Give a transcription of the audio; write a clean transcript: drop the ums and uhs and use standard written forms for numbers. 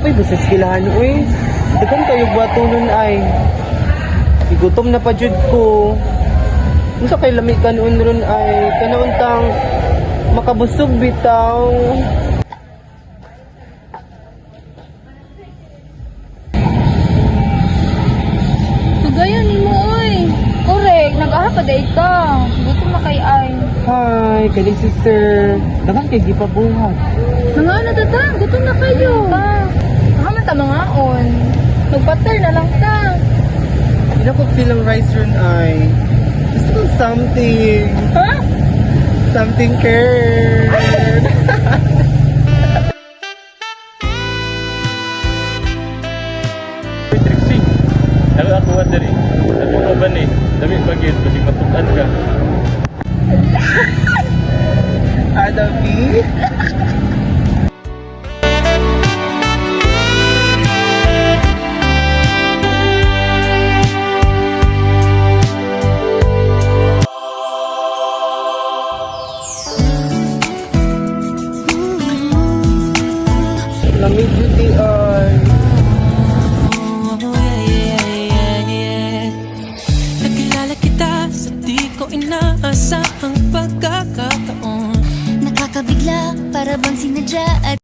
Apay, basta skilahan uy. Dagan kayo batunon ay. Igutom na pa jud ko. Unsa kay lami kanon ron ay kanauntang makabusog bitaw. Tugayan ni mo oy. Correct, nag-aha pa day ka. Gutom na kay ay. Hi, kani sister. Dagan kay gipabuhat. Mga natata, gutom na kayo. Kahaman ta mga on. Magpater na lang ta. Hindi ko feel ang rice ron ay. Gusto ko something. Ha? Something curd. Trixie, ako ako diri. Ako mo ba ni? Dami bagit kasi matukan ka. Adabi. Lamig beauty ay. Nakilala kita sa di ko inaasahang pagkakataon. Nakakabigla, para bang sinadya at